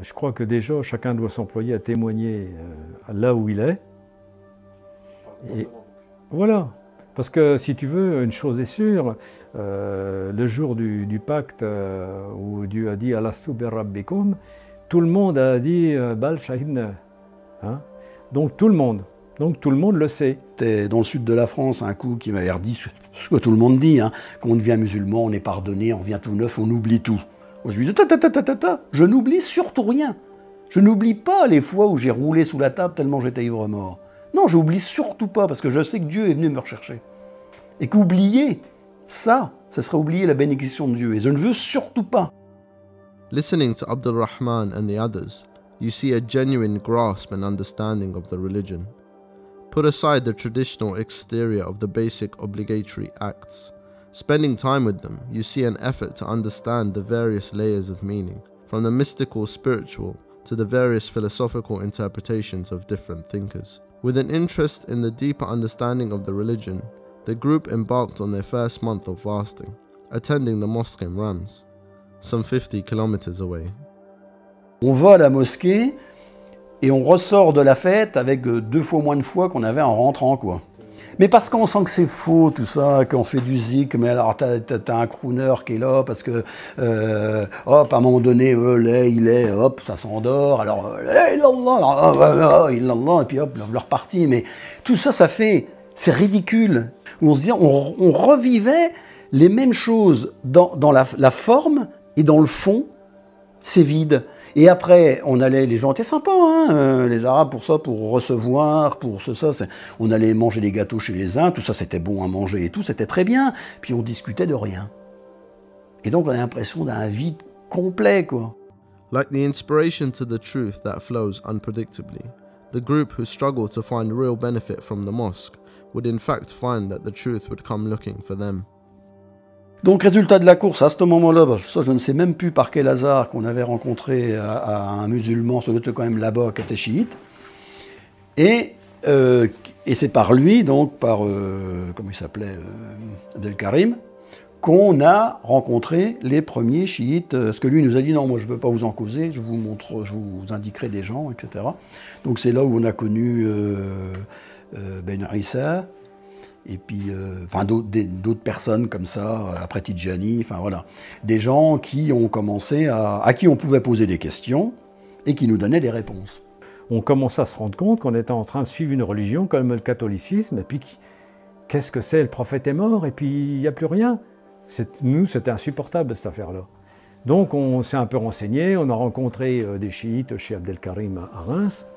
Je crois que déjà, chacun doit s'employer à témoigner là où il est. Et voilà. Parce que si tu veux, une chose est sûre, le jour du pacte où Dieu a dit Alastu bi rabbikum, tout le monde a dit Bal shahidna. Hein? Donc tout le monde le sait. C'était dans le sud de la France un coup qui m'avait redit ce que tout le monde dit, hein, quand on devient musulman, on est pardonné, on revient tout neuf, on oublie tout. Moi je lui dis je n'oublie surtout rien. Je n'oublie pas les fois où j'ai roulé sous la table tellement j'étais ivre-mort. Non, j'oublie surtout pas parce que je sais que Dieu est venu me rechercher. Et qu'oublier ça, ce serait oublier la bénédiction de Dieu. Et je ne veux surtout pas. Listening to Abdul Rahman and the others, you see a genuine grasp and understanding of the religion. Put aside the traditional exterior of the basic obligatory acts. Spending time with them, you see an effort to understand the various layers of meaning, from the mystical spiritual to the various philosophical interpretations of different thinkers. With an interest in the deeper understanding of the religion, the group embarked on their first month of fasting, attending the mosque in Rams, some 50 kilometers away. On va à la mosquée et on ressort de la fête avec 2 fois moins de foi qu'on avait en rentrant, quoi. Mais parce qu'on sent que c'est faux tout ça, qu'on fait du zik, mais alors t'as un crooner qui est là parce que hop, à un moment donné, hop, ça s'endort, alors illallah, et puis hop, leur parti. Mais tout ça, c'est ridicule. On se dit, on revivait les mêmes choses dans la forme et dans le fond, c'est vide. Et après, les gens étaient sympas, hein, les Arabes, pour ça, pour recevoir, pour ça. On allait manger des gâteaux chez les uns, tout ça, c'était bon à manger et tout, c'était très bien. Puis on discutait de rien. Et donc, on a l'impression d'un vide complet, quoi. Like the inspiration to the truth that flows unpredictably, the group who struggle to find real benefit from the mosque would in fact find that the truth would come looking for them. Donc, résultat de la course, à ce moment-là, ça, je ne sais même plus par quel hasard qu'on avait rencontré à un musulman, ça doit être quand même là-bas, qui était chiite. Et c'est par lui, donc par, comment il s'appelait, Abdelkarim, qu'on a rencontré les premiers chiites. Ce que lui nous a dit, non, moi je ne peux pas vous en causer, je vous indiquerai des gens, etc. Donc c'est là où on a connu Ben Issa, et puis d'autres personnes comme ça, après Tidjani, enfin voilà. Des gens qui ont commencé à qui on pouvait poser des questions et qui nous donnaient des réponses. On commençait à se rendre compte qu'on était en train de suivre une religion comme le catholicisme, et puis qu'est-ce que c'est, le prophète est mort, et puis il n'y a plus rien. Nous, c'était insupportable cette affaire-là. Donc on s'est un peu renseigné, on a rencontré des chiites chez Abdelkarim à Reims,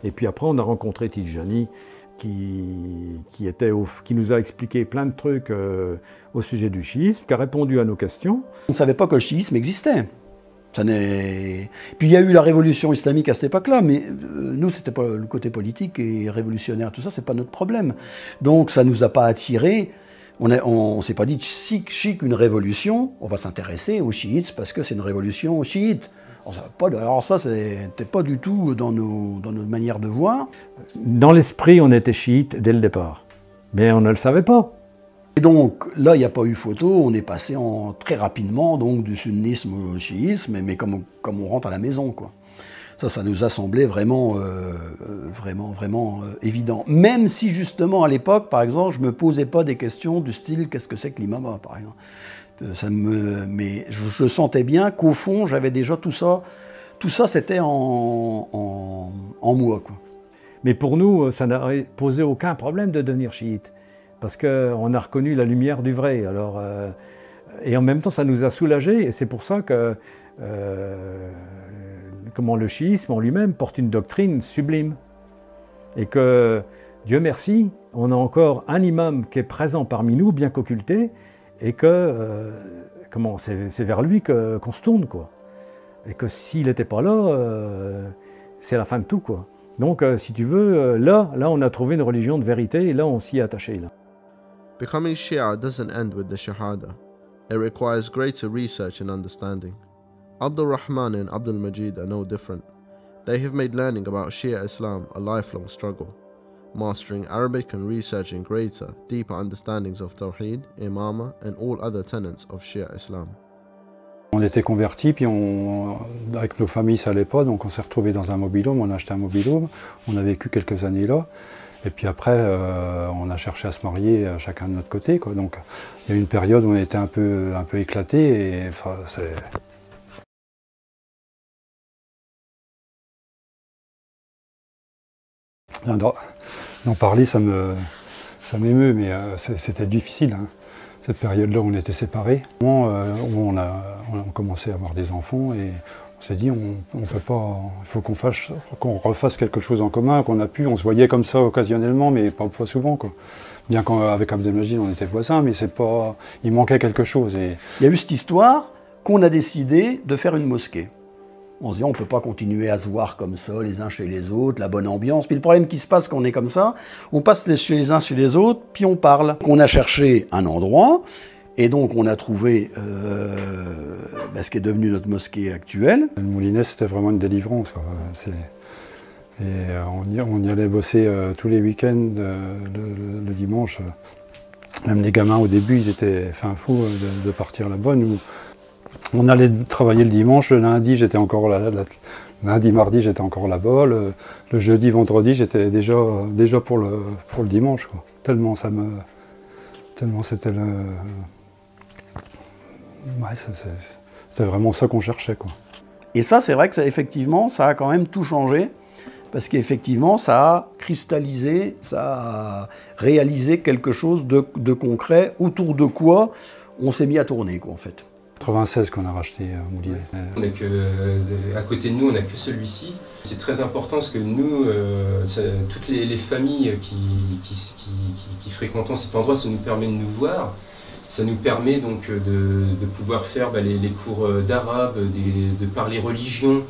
et puis après on a rencontré Tidjani, qui nous a expliqué plein de trucs au sujet du chiisme, qui a répondu à nos questions. On ne savait pas que le chiisme existait. Puis il y a eu la révolution islamique à cette époque-là, mais nous, c'était pas le côté politique et révolutionnaire, tout ça, c'est pas notre problème. Donc ça nous a pas attirés. On s'est pas dit, si une révolution, on va s'intéresser aux chiites parce que c'est une révolution chiite. Alors ça, c'était pas du tout dans notre manière de voir. Dans l'esprit, on était chiite dès le départ, mais on ne le savait pas. Et donc là, il n'y a pas eu photo, on est passé très rapidement donc, du sunnisme au chiisme, mais comme on rentre à la maison, quoi. Ça nous a semblé vraiment évident. Même si justement à l'époque, par exemple, je ne me posais pas des questions du style « qu'est-ce que c'est que l'imama ?» par exemple. Mais je sentais bien qu'au fond, j'avais déjà tout ça c'était en moi, quoi. Mais pour nous, ça n'a posé aucun problème de devenir chiite, parce qu'on a reconnu la lumière du vrai. Alors, et en même temps, ça nous a soulagés, et c'est pour ça que le chiisme en lui-même porte une doctrine sublime. Et que, Dieu merci, on a encore un imam qui est présent parmi nous, bien qu'occulté, et que c'est vers lui qu'on se tourne, quoi. Et que s'il n'était pas là, c'est la fin de tout, quoi. Donc, si tu veux, là, on a trouvé une religion de vérité, et là, on s'y est attaché, là. Becoming Shia doesn't end with the Shahada. It requires greater research and understanding. Abdul Rahman and Abdul Majid are no different. They have made learning about Shia Islam a lifelong struggle, mastering Arabic and researching greater, deeper understandings of Tawheed, Imama, and all other tenets of Shia Islam. On était convertis, puis avec nos familles ça allait pas, donc on s'est retrouvés dans un mobil-home, on a acheté un mobil-home, on a vécu quelques années là, et puis après on a cherché à se marier chacun de notre côté, quoi. Donc il y a eu une période où on était un peu éclatés, et enfin, c'est... D'en parler ça m'émeut, mais c'était difficile, hein. Cette période-là où on était séparés, où on a commencé à avoir des enfants et on s'est dit on peut pas, il faut qu'on refasse quelque chose en commun, on se voyait comme ça occasionnellement mais pas souvent, quoi. Bien qu'avec Abdelmajid on était voisins, mais il manquait quelque chose. Et... Il y a eu cette histoire qu'on a décidé de faire une mosquée. On se dit, on ne peut pas continuer à se voir comme ça, les uns chez les autres, la bonne ambiance. Puis le problème qui se passe quand on est comme ça, on passe chez les uns chez les autres, puis on parle. On a cherché un endroit, et donc on a trouvé ce qui est devenu notre mosquée actuelle. Le Moulinet, c'était vraiment une délivrance, quoi. Et on y allait bosser tous les week-ends, le dimanche. Même les gamins, au début, ils étaient fin fous de partir là-bas. Nous, on allait travailler le dimanche, le lundi j'étais encore là, lundi, mardi j'étais encore là-bas, le jeudi, vendredi j'étais déjà pour le dimanche, quoi. Tellement c'était le... Ouais, c'était vraiment ça qu'on cherchait, quoi. Et ça, c'est vrai que effectivement, ça a quand même tout changé, parce qu'effectivement, ça a cristallisé, ça a réalisé quelque chose de concret, autour de quoi on s'est mis à tourner, quoi, en fait. 96 qu'on a racheté Moulinet. À côté de nous, on n'a que celui-ci. C'est très important parce que nous, toutes les familles qui fréquentons cet endroit, ça nous permet de nous voir. Ça nous permet donc de pouvoir faire les cours d'arabe, de parler religion,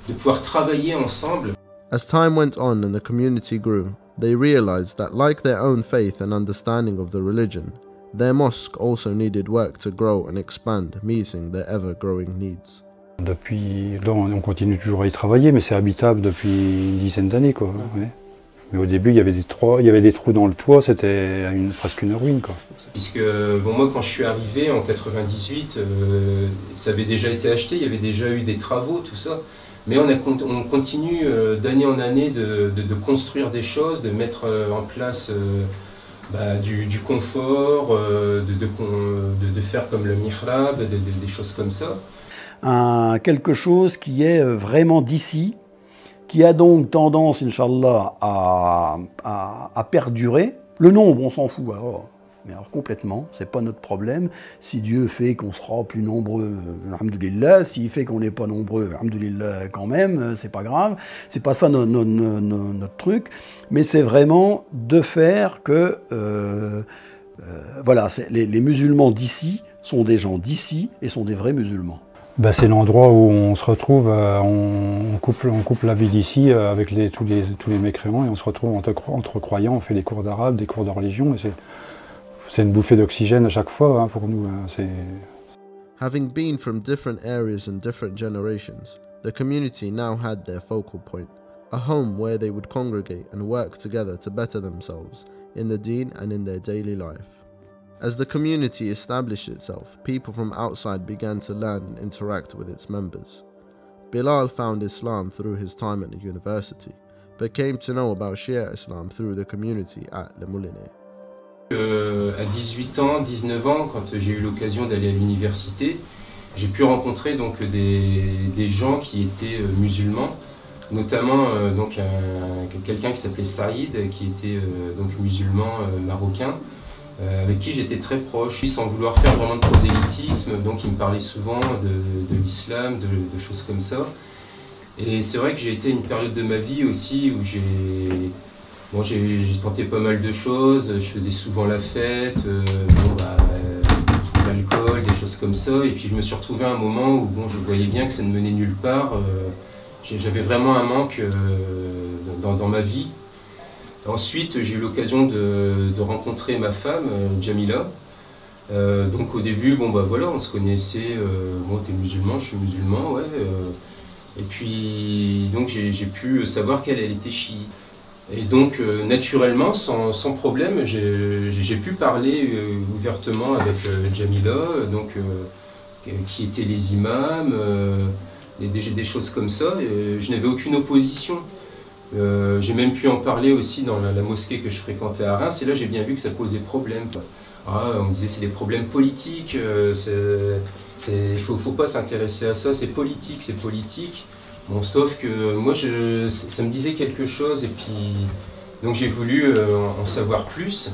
de pouvoir travailler ensemble. As time went on and the community grew, they realized that like their own faith and understanding of the religion, their mosque also needed work to grow and expand, meeting their ever-growing needs. Depuis, là, on continue toujours à y travailler, mais c'est habitable depuis une dizaine d'années, quoi. Ouais. Mais au début, il y avait des trous dans le toit, c'était presque une ruine, quoi. Puisque moi, quand je suis arrivé en 98, ça avait déjà été acheté, il y avait déjà eu des travaux, tout ça. Mais on continue d'année en année de construire des choses, de mettre en place du confort, de faire comme le mihrab, des choses comme ça. Quelque chose qui est vraiment d'ici, qui a donc tendance, Inch'Allah, à perdurer. Le nombre, on s'en fout, mais alors complètement, c'est pas notre problème. Si Dieu fait qu'on sera plus nombreux, alhamdoulilah, s'il fait qu'on n'est pas nombreux, alhamdoulilah quand même, c'est pas grave. C'est pas ça notre truc, mais c'est vraiment de faire que, voilà, les musulmans d'ici sont des gens d'ici et sont des vrais musulmans. C'est l'endroit où on se retrouve, on coupe la vie d'ici avec tous les mécréants, et on se retrouve entre croyants, on fait des cours d'arabe, des cours de religion, et c'est une bouffée d'oxygène à chaque fois, hein, pour nous. Having been from different areas and different generations, the community now had their focal point, a home where they would congregate and work together to better themselves in the deen and in their daily life. As the community established itself, people from outside began to learn and interact with its members. Bilal found Islam through his time at the university, but came to know about Shia Islam through the community at Le Moulinet. À 18 ans, 19 ans, quand j'ai eu l'occasion d'aller à l'université, j'ai pu rencontrer donc des gens qui étaient musulmans, notamment quelqu'un qui s'appelait Saïd, qui était donc musulman marocain, avec qui j'étais très proche, sans vouloir faire vraiment de prosélytisme, donc il me parlait souvent de l'islam, de choses comme ça. Et c'est vrai que j'ai été à une période de ma vie aussi où j'ai tenté pas mal de choses, je faisais souvent la fête, l'alcool, des choses comme ça, et puis je me suis retrouvé à un moment où je voyais bien que ça ne menait nulle part, j'avais vraiment un manque dans ma vie. Ensuite, j'ai eu l'occasion de rencontrer ma femme, Jamila. Donc au début, voilà, on se connaissait, t'es musulman, je suis musulman, ouais. Et puis, donc j'ai pu savoir qu'elle était chiite. Et donc, naturellement, sans problème, j'ai pu parler ouvertement avec Jamila, donc qui étaient les imams, des choses comme ça. Et je n'avais aucune opposition. J'ai même pu en parler aussi dans la mosquée que je fréquentais à Reims, et là j'ai bien vu que ça posait problème. On me disait c'est des problèmes politiques, il faut pas s'intéresser à ça, c'est politique, c'est politique. Bon, sauf que moi ça me disait quelque chose, et puis donc j'ai voulu en savoir plus.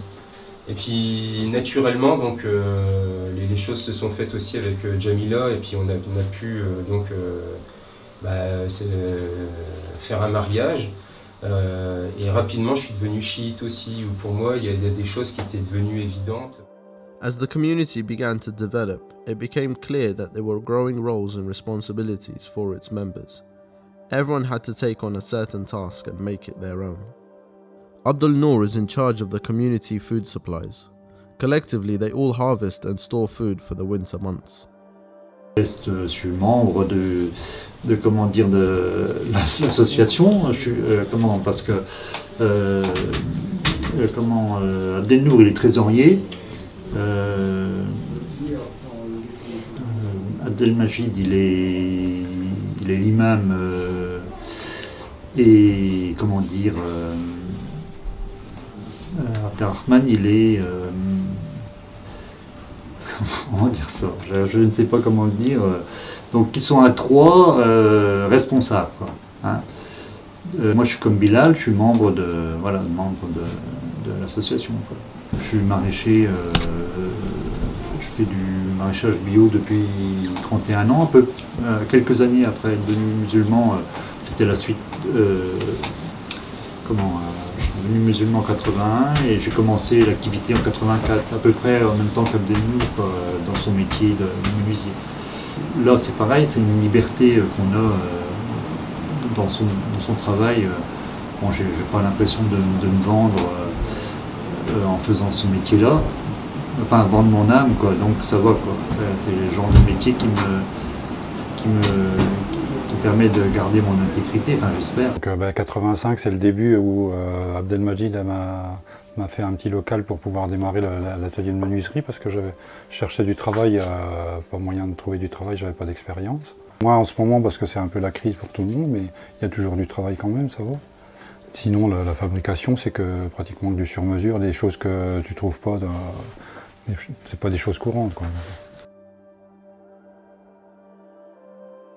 Et puis naturellement donc les choses se sont faites aussi avec Jamila, et puis on a pu faire un mariage. Et rapidement, je suis devenu chiite aussi, où pour moi, il y a des choses qui étaient devenues évidentes. As the community began to develop, it became clear that there were growing roles and responsibilities for its members. Everyone had to take on a certain task and make it their own. Abdul Noor is in charge of the community food supplies. Collectively, they all harvest and store food for the winter months. Je suis membre de l'association. Parce que Abdel Nour il est trésorier. Abdel Majid il est l'imam et Abdelrahman il est comment dire ça, je ne sais pas comment le dire. Donc ils sont à trois responsables, quoi, hein. Moi je suis comme Bilal, je suis membre de l'association, quoi. Je suis maraîcher, je fais du maraîchage bio depuis 31 ans, quelques années après être devenu musulman, c'était la suite. Je suis devenu musulman en 81 et j'ai commencé l'activité en 84, à peu près en même temps qu'Abdel Nour, dans son métier de menuisier. Là c'est pareil, c'est une liberté qu'on a dans son travail. Bon, j'ai pas l'impression de me vendre en faisant ce métier-là, enfin vendre mon âme, quoi. Donc ça va, quoi. C'est le genre de métier qui permet de garder mon intégrité, enfin j'espère. 85, c'est le début où Abdelmajid m'a fait un petit local pour pouvoir démarrer l'atelier de menuiserie, parce que je cherchais du travail, pas moyen de trouver du travail, j'avais pas d'expérience. Moi en ce moment, parce que c'est un peu la crise pour tout le monde, mais il y a toujours du travail quand même, ça va. Sinon la fabrication, c'est que pratiquement du sur-mesure, des choses que tu trouves pas, c'est pas des choses courantes, quoi.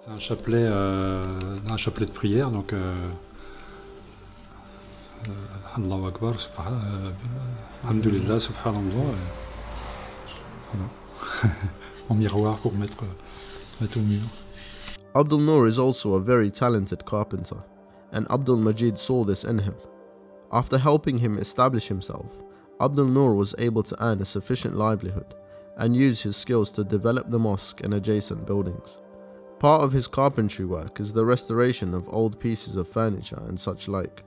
C'est un chapelet de prière, donc Allahu Akbar, Alhamdulillah, Subhanallah, voilà. En miroir pour mettre au mur. Abdul Noor is also a very talented carpenter, and Abdul Majid saw this in him. After helping him establish himself, Abdul Noor was able to earn a sufficient livelihood and use his skills to develop the mosque and adjacent buildings. Part of his carpentry work is the restoration of old pieces of furniture and such like.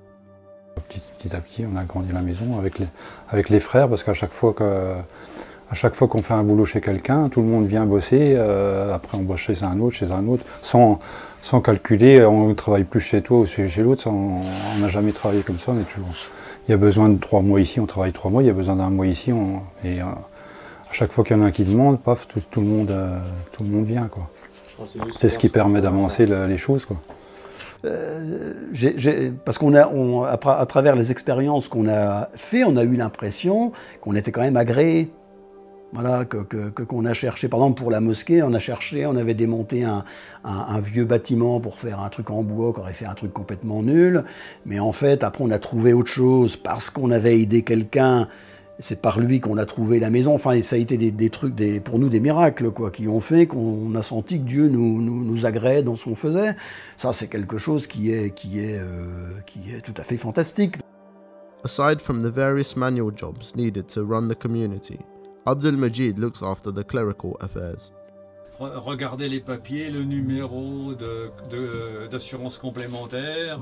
Petit à petit, on a agrandi la maison avec les frères, parce qu'à chaque fois qu'on fait un boulot chez quelqu'un, tout le monde vient bosser, après on bosse chez un autre, sans calculer, on ne travaille plus chez toi ou chez l'autre, on n'a jamais travaillé comme ça, on est toujours... Il y a besoin de 3 mois ici, on travaille 3 mois, il y a besoin d'un mois ici, et à chaque fois qu'il y en a un qui demande, paf, tout le monde vient, quoi. C'est ce qui permet d'avancer les choses, quoi. Parce à travers les expériences qu'on a fait, on a eu l'impression qu'on était quand même agréé. Voilà, qu'on a cherché, par exemple pour la mosquée, on avait démonté un vieux bâtiment pour faire un truc en bois, qu'on aurait fait un truc complètement nul, mais en fait après on a trouvé autre chose parce qu'on avait aidé quelqu'un, c'est par lui qu'on a trouvé la maison. Enfin ça a été des trucs, pour nous des miracles, quoi, qui ont fait qu'on a senti que Dieu nous agréait dans ce qu'on faisait. Ça c'est quelque chose qui est tout à fait fantastique. Aside from the various manual jobs needed to run the community, Abdul Majid looks after the clerical affairs. Regardez les papiers, le numéro d'assurance complémentaire,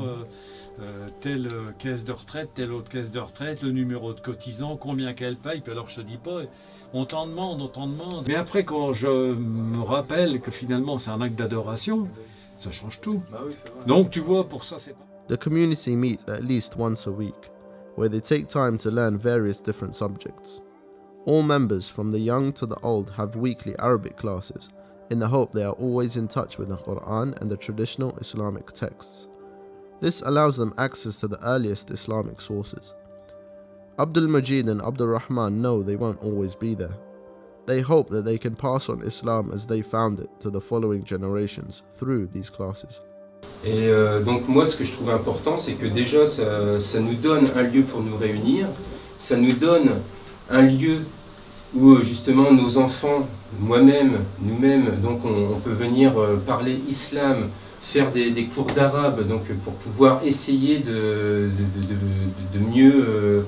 telle caisse de retraite, telle autre caisse de retraite, le numéro de cotisant, combien qu'elle paye. Puis alors je te dis pas, on t'en demande. Mais après quand je me rappelle que finalement c'est un acte d'adoration, ça change tout. Bah oui, c'est vrai. Donc tu vois, pour ça c'est pas... The community meets at least once a week, where they take time to learn various different subjects. All members, from the young to the old, have weekly Arabic classes, in the hope they are always in touch with the Quran and the traditional Islamic texts. This allows them access to the earliest Islamic sources. Abdul Majid and Abdul Rahman know they won't always be there. They hope that they can pass on Islam as they found it to the following generations through these classes. Et donc moi, ce que je trouve important, c'est que déjà, ça nous donne un lieu pour nous réunir, ça nous donne un lieu où justement nos enfants, moi-même, nous-mêmes, donc on peut venir parler islam, faire des cours d'arabe, donc pour pouvoir essayer de mieux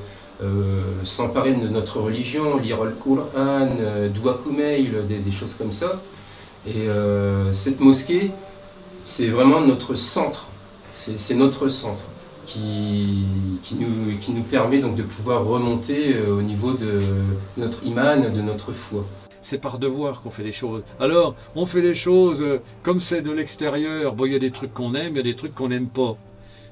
s'emparer de notre religion, lire le Coran, Dua Kumail, des choses comme ça. Et cette mosquée, c'est vraiment notre centre, c'est notre centre qui nous permet donc de pouvoir remonter au niveau de notre iman, de notre foi. C'est par devoir qu'on fait les choses. Alors, on fait les choses comme c'est de l'extérieur. Bon, il y a des trucs qu'on aime, il y a des trucs qu'on n'aime pas.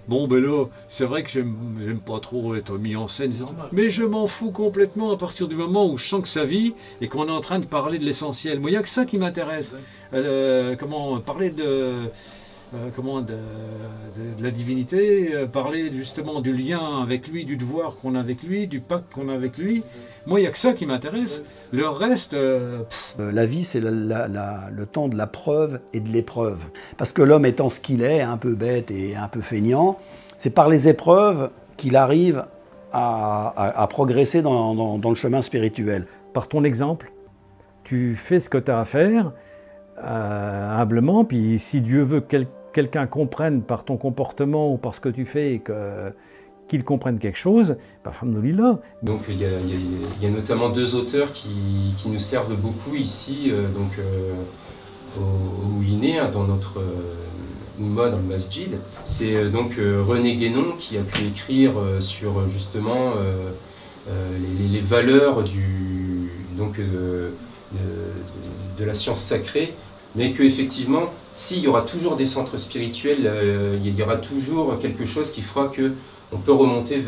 Bon, ben là, c'est vrai que j'aime pas trop être mis en scène, mais je m'en fous complètement à partir du moment où je sens que ça vit et qu'on est en train de parler de l'essentiel. Moi, il n'y a que ça qui m'intéresse. Parler de la divinité, parler justement du lien avec lui, du devoir qu'on a avec lui, du pacte qu'on a avec lui. Moi, il n'y a que ça qui m'intéresse. Le reste... La vie, c'est le temps de la preuve et de l'épreuve. Parce que l'homme étant ce qu'il est, un peu bête et un peu feignant, c'est par les épreuves qu'il arrive à progresser dans le chemin spirituel. Par ton exemple, tu fais ce que tu as à faire, humblement, puis si Dieu veut que quelqu'un comprenne par ton comportement ou par ce que tu fais qu'il comprenne quelque chose, bah, alhamdoulilah. Donc il y a notamment deux auteurs qui nous servent beaucoup ici, au Moulinet, dans notre Oumma, dans le Masjid. C'est donc René Guénon qui a pu écrire sur justement les valeurs de la science sacrée, mais qu'effectivement, s'il y aura toujours des centres spirituels, il y aura toujours quelque chose qui fera qu'on peut remonter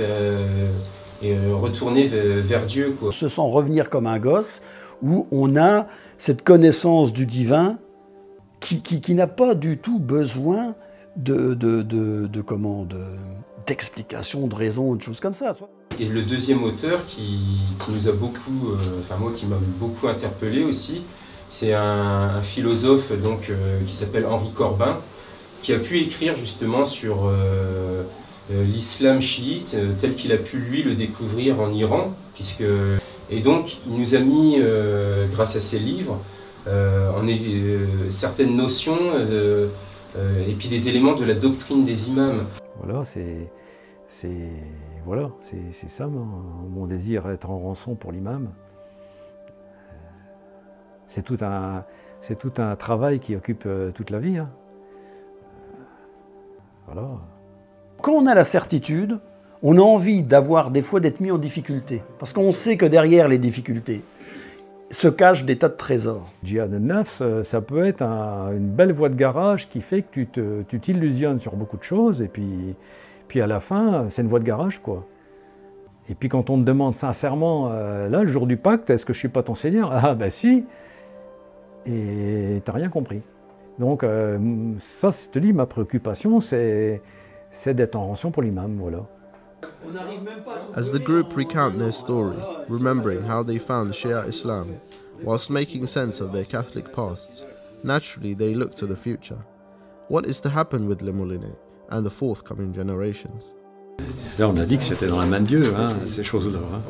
et retourner vers Dieu, quoi. On se sent revenir comme un gosse, où on a cette connaissance du divin qui n'a pas du tout besoin d'explications, de raisons, de choses comme ça. Et le deuxième auteur qui nous a beaucoup, qui m'a beaucoup interpellé aussi, c'est un philosophe qui s'appelle Henri Corbin, qui a pu écrire justement sur l'islam chiite tel qu'il a pu lui le découvrir en Iran, et donc il nous a mis, grâce à ses livres, certaines notions et puis des éléments de la doctrine des imams. Voilà, c'est ça mon désir, être en rançon pour l'imam. C'est tout un travail qui occupe toute la vie. Hein. Voilà. Quand on a la certitude, on a envie des fois d'être mis en difficulté. Parce qu'on sait que derrière les difficultés se cachent des tas de trésors. Djihad al-Nafs, ça peut être une belle voie de garage qui fait que tu t'illusionnes sur beaucoup de choses et puis à la fin, c'est une voie de garage, quoi. Et puis quand on te demande sincèrement, là, le jour du pacte, est-ce que je ne suis pas ton Seigneur? Ah ben si, et tu n'as rien compris. Donc ça, je te dis, ma préoccupation, c'est d'être en rançon pour l'imam, voilà. As the group recount their story, remembering how they found Shia Islam, whilst making sense of their Catholic pasts, naturally they look to the future. What is to happen with Le Moulinet and the forthcoming generations? Là, on a dit que c'était dans la main de Dieu, hein, ces choses-là. Hein.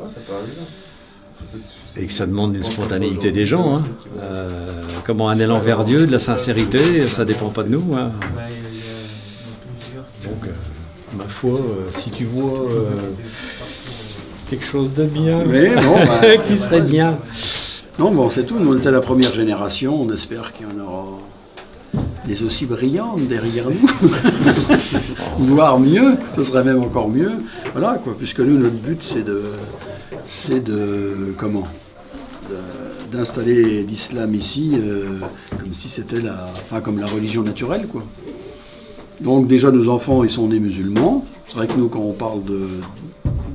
Et que ça demande une spontanéité des gens. Hein. Comment un élan vers Dieu, de la sincérité, ça ne dépend pas de nous. Hein. Donc, ma foi, si tu vois quelque chose de bien, qui serait bien. Non, bon, c'est tout. Nous, on était la première génération. On espère qu'il y en aura des aussi brillantes derrière nous. Voire mieux, ce serait même encore mieux. Voilà, quoi, puisque nous, notre but, c'est d'installer l'islam ici comme si c'était comme la religion naturelle, quoi. Donc déjà nos enfants ils sont nés musulmans. C'est vrai que nous quand on parle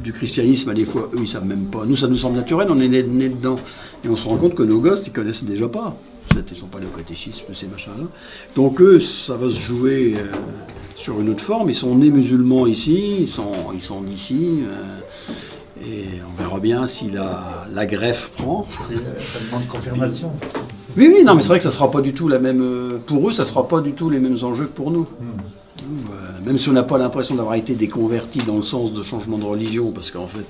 du christianisme, des fois eux ils savent même pas. Nous ça nous semble naturel, on est nés dedans. Et on se rend compte que nos gosses ils connaissent déjà pas. peut-être ils ne sont pas allés au catéchisme, ces machins-là. Donc eux, ça va se jouer sur une autre forme. Ils sont nés musulmans ici, ils sont d'ici. Et on verra bien si la greffe prend. Ça demande confirmation. Oui, non, mais c'est vrai que ça sera pas du tout la même. Pour eux, ça sera pas du tout les mêmes enjeux que pour nous. Même si on n'a pas l'impression d'avoir été des convertis dans le sens de changement de religion, parce qu'en fait,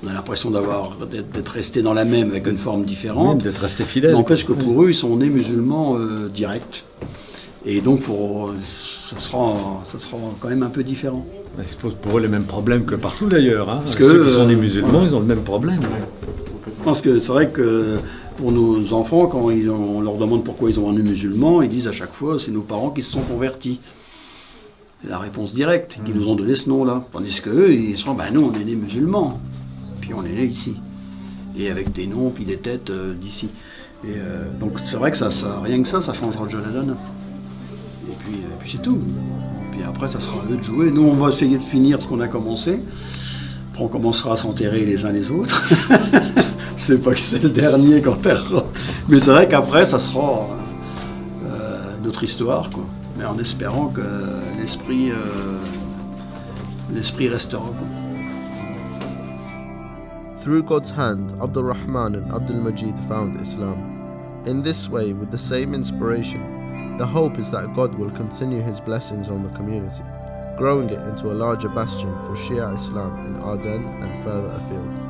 on a l'impression d'être resté dans la même avec une forme différente. D'être resté fidèle. N'empêche que pour eux, ils sont nés musulmans directs. Et donc, ça sera quand même un peu différent. Ils se posent pour eux les mêmes problèmes que partout d'ailleurs. Hein. Parce que ceux qui sont des musulmans, ils ont le même problème. Parce que c'est vrai que pour nos enfants, quand on leur demande pourquoi ils ont un nez musulman, ils disent à chaque fois c'est nos parents qui se sont convertis. C'est la réponse directe, qui nous ont donné ce nom-là. Tandis qu'eux, ils seront nous on est nés musulmans, puis on est nés ici. Et avec des noms, puis des têtes d'ici. Et donc c'est vrai que ça, rien que ça changera déjà la donne. Et puis c'est tout. Puis après, ça sera à eux de jouer. Nous, on va essayer de finir ce qu'on a commencé. Après, on commencera à s'enterrer les uns les autres. Je sais pas que c'est le dernier qu'on enterrera. Mais c'est vrai qu'après, ça sera notre histoire, quoi. Mais en espérant que l'esprit restera, quoi. Through God's hand, Abdul Rahman and Abdul Majid found Islam. In this way, with the same inspiration, the hope is that God will continue His blessings on the community, growing it into a larger bastion for Shia Islam in Ardennes and further afield.